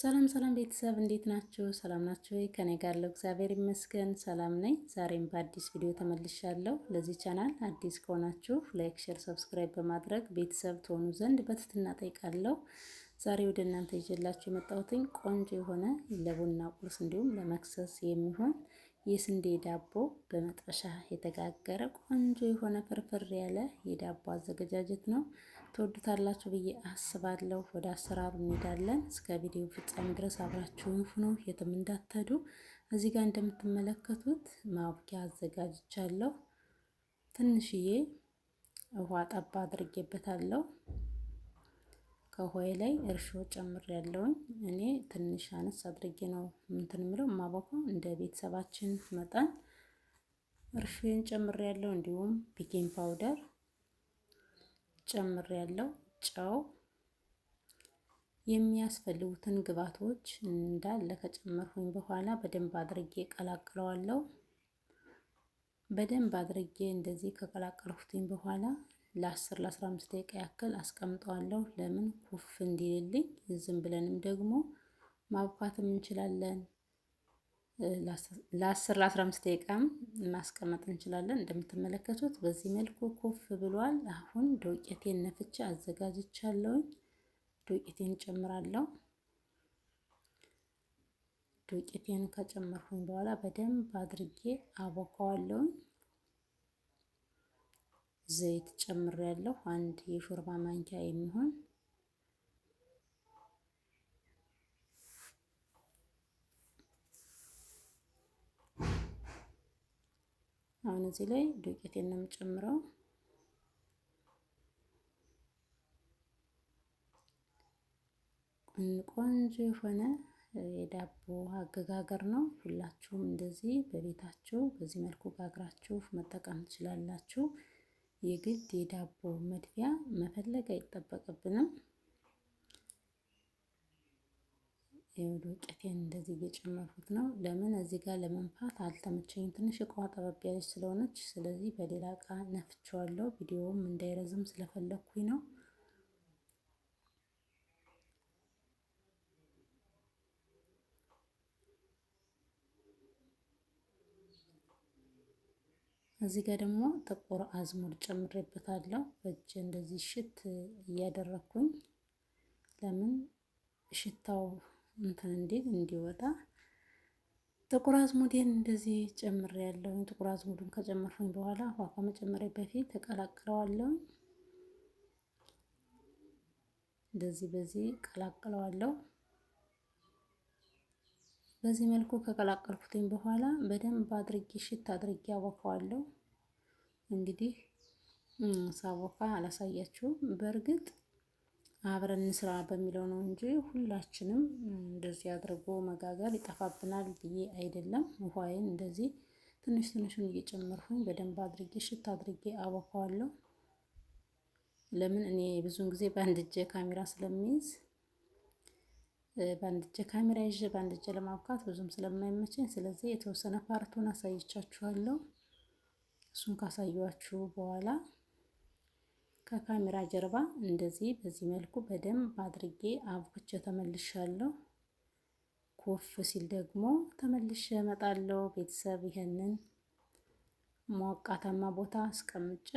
ሰላም ሰላም ቤተሰብ እንዴት ናችሁ? ሰላም ናችሁ ወይ? ከኔ ጋር ያለው እግዚአብሔር ይመስገን ሰላም ነኝ። ዛሬም በአዲስ ቪዲዮ ተመልሻለሁ። ለዚህ ቻናል አዲስ ከሆናችሁ ላይክ፣ ሼር፣ ሰብስክራይብ በማድረግ ቤተሰብ ትሆኑ ዘንድ በትህትና ጠይቃለሁ። ዛሬ ወደ እናንተ ይዤላችሁ የመጣሁትኝ ቆንጆ የሆነ ለቡና ቁርስ እንዲሁም ለመክሰስ የሚሆን የስንዴ ዳቦ በመጥበሻ የተጋገረ ቆንጆ የሆነ ፍርፍር ያለ የዳቦ አዘገጃጀት ነው። ትወዱታላችሁ ብዬ አስባለሁ። ወደ አሰራሩ እንሄዳለን። እስከ ቪዲዮ ፍጻሜ ድረስ አብራችሁን ሁኑ፣ የትም እንዳትሄዱ። እዚህ ጋር እንደምትመለከቱት ማቡኪያ አዘጋጅቻለሁ። ትንሽዬ ውሃ ጠባ አድርጌበታለሁ። ከውሃዬ ላይ እርሾ ጨምሬያለሁኝ። እኔ ትንሽ አነስ አድርጌ ነው እንትን ምለው ማቦካው እንደ ቤተሰባችን መጠን እርሾን ጨምሬያለሁ። እንዲሁም ቤኪንግ ፓውደር ጨምሬያለሁ። ጨው፣ የሚያስፈልጉትን ግብአቶች እንዳለ ከጨመርኩኝ በኋላ በደንብ አድርጌ ቀላቅለዋለሁ። በደንብ አድርጌ እንደዚህ ከቀላቀልኩትኝ በኋላ ለ10-15 ደቂቃ ያክል አስቀምጠዋለሁ። ለምን ኩፍ እንዲልልኝ። ዝም ብለንም ደግሞ ማብኳትም እንችላለን። ለ10-15 ደቂቃም ማስቀመጥ እንችላለን። እንደምትመለከቱት በዚህ መልኩ ኩፍ ብሏል። አሁን ዶቄቴን ነፍቼ አዘጋጅቻለሁኝ። ዶቄቴን ጨምራለሁ። ዶቄቴን ከጨመርኩኝ በኋላ በደንብ አድርጌ አቦካዋለሁኝ። ዘይት ጨምሬያለሁ፣ አንድ የሾርባ ማንኪያ የሚሆን። አሁን እዚህ ላይ ዱቄቴን ነው የምጨምረው። ቆንጆ የሆነ የዳቦ አገጋገር ነው። ሁላችሁም እንደዚህ በቤታችሁ በዚህ መልኩ ጋግራችሁ መጠቀም ትችላላችሁ። የግድ የዳቦ መድፊያ መፈለግ አይጠበቅብንም። ዱቄቴን እንደዚህ እየጨመርኩት ነው። ለምን እዚህ ጋር ለመንፋት አልተመቸኝም። ትንሽ እቃዋ ጠበብ ያለች ስለሆነች፣ ስለዚህ በሌላ እቃ ነፍቼዋለሁ። ቪዲዮውም እንዳይረዝም ስለፈለኩኝ ነው። እዚህ ጋር ደግሞ ጥቁር አዝሙድ ጨምሬበታለሁ። በእጅ እንደዚህ ሽት እያደረኩኝ፣ ለምን ሽታው እንትን እንዲወጣ ጥቁር አዝሙዴን እንደዚህ ጨምሬያለሁ። ጥቁር አዝሙዱን ከጨመርኩኝ በኋላ ውሃ ከመጨመሬ በፊት ተቀላቅለዋለሁ። እንደዚህ በዚህ ቀላቅለዋለሁ። በዚህ መልኩ ከቀላቀልኩትኝ በኋላ በደንብ አድርጌ ሽት አድርጌ አቦካዋለሁ። እንግዲህ ሳቦካ አላሳያችሁም። በእርግጥ አብረን እንስራ በሚለው ነው እንጂ ሁላችንም እንደዚህ አድርጎ መጋገር ይጠፋብናል ብዬ አይደለም። ውሃዬን እንደዚህ ትንሽ ትንሹን እየጨመርኩኝ በደንብ አድርጌ ሽት አድርጌ አቦካዋለሁ። ለምን እኔ ብዙውን ጊዜ በአንድ እጄ ካሜራ ስለሚይዝ፣ በአንድ እጄ ካሜራ ይዤ በአንድ እጄ ለማብካት ብዙም ስለማይመቸኝ፣ ስለዚህ የተወሰነ ፓርቱን አሳይቻችኋለሁ። እሱን ካሳየኋችሁ በኋላ ከካሜራ ጀርባ እንደዚህ በዚህ መልኩ በደንብ አድርጌ አብኩቼ ተመልሻለሁ። ኮፍ ሲል ደግሞ ተመልሼ እመጣለሁ። ቤተሰብ ይሄንን ሞቃታማ ቦታ አስቀምጬ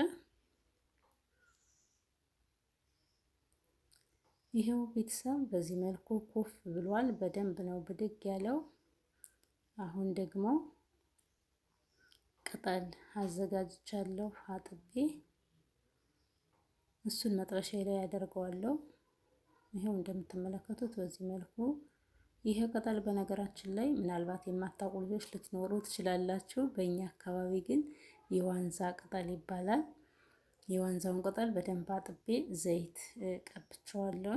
ይሄው ቤተሰብ በዚህ መልኩ ኮፍ ብሏል። በደንብ ነው ብድግ ያለው። አሁን ደግሞ ቅጠል አዘጋጅቻለሁ አጥቤ፣ እሱን መጥበሻ ላይ ያደርገዋለሁ። ይሄው እንደምትመለከቱት በዚህ መልኩ። ይሄ ቅጠል በነገራችን ላይ ምናልባት የማታውቁ ልጆች ልትኖሩ ትችላላችሁ። በእኛ አካባቢ ግን የዋንዛ ቅጠል ይባላል። የዋንዛውን ቅጠል በደንብ አጥቤ ዘይት ቀብቼዋለሁ።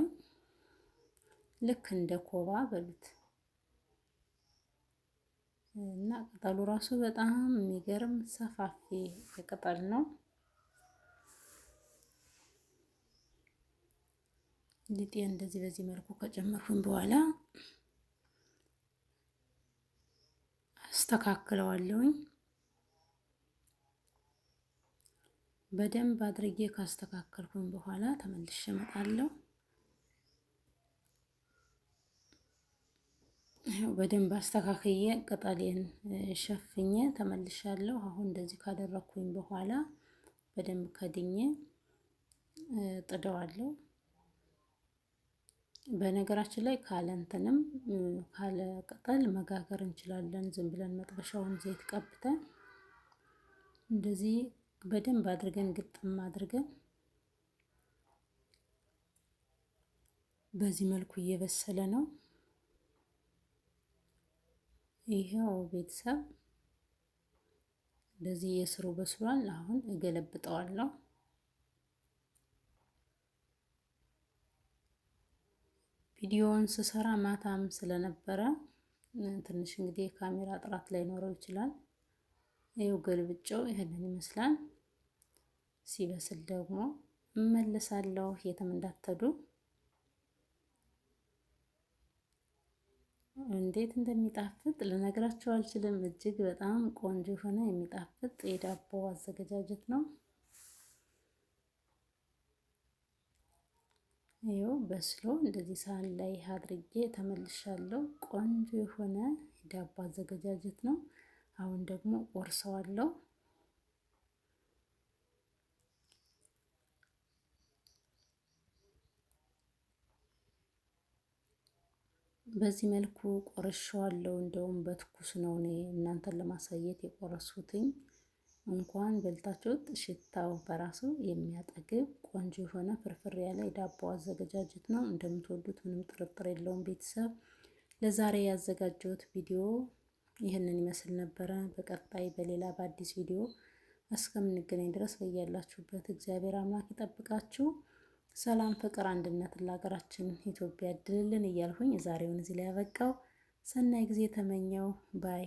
ልክ እንደ ኮባ በሉት እና ቅጠሉ ራሱ በጣም የሚገርም ሰፋፊ ቅጠል ነው። ሊጤ እንደዚህ በዚህ መልኩ ከጨመርኩኝ በኋላ አስተካክለዋለሁኝ። በደንብ አድርጌ ካስተካከልኩኝ በኋላ ተመልሼ እመጣለሁ። በደንብ አስተካክዬ ቅጠሌን ሸፍኜ ተመልሻለሁ። አሁን እንደዚህ ካደረኩኝ በኋላ በደንብ ከድኜ ጥደዋለሁ። በነገራችን ላይ ካለ እንትንም ካለ ቅጠል መጋገር እንችላለን። ዝም ብለን መጥበሻውን ዘይት ቀብተን እንደዚህ በደንብ አድርገን ግጥም አድርገን በዚህ መልኩ እየበሰለ ነው። ይሄው ቤተሰብ እንደዚህ የስሩ በስሏል። አሁን እገለብጠዋለሁ። ቪዲዮውን ስሰራ ማታም ስለነበረ ትንሽ እንግዲህ የካሜራ ጥራት ላይኖረው ይችላል። ይኸው ገልብጬው ይሄንን ይመስላል። ሲበስል ደግሞ እመለሳለሁ። የትም እንዳትሄዱ። እንዴት እንደሚጣፍጥ ልነግራችሁ አልችልም። እጅግ በጣም ቆንጆ የሆነ የሚጣፍጥ የዳቦ አዘገጃጀት ነው። ይኸው በስሎ እንደዚህ ሳህን ላይ አድርጌ ተመልሻለሁ። ቆንጆ የሆነ የዳቦ አዘገጃጀት ነው። አሁን ደግሞ ቆርሰዋለሁ። በዚህ መልኩ ቆርሼዋለሁ። እንደውም በትኩስ ነው እኔ እናንተን ለማሳየት የቆረስኩትኝ። እንኳን በልታችሁት ሽታው በራሱ የሚያጠግብ ቆንጆ የሆነ ፍርፍር ያለ የዳቦ አዘገጃጀት ነው። እንደምትወዱት ምንም ጥርጥር የለውም። ቤተሰብ ለዛሬ ያዘጋጀሁት ቪዲዮ ይህንን ይመስል ነበረ። በቀጣይ በሌላ በአዲስ ቪዲዮ እስከምንገናኝ ድረስ በያላችሁበት እግዚአብሔር አምላክ ይጠብቃችሁ። ሰላም፣ ፍቅር፣ አንድነትን ለሀገራችን ኢትዮጵያ ያድልልን እያልሁኝ የዛሬውን እዚህ ላይ ያበቃው። ሰናይ ጊዜ ተመኘው ባይ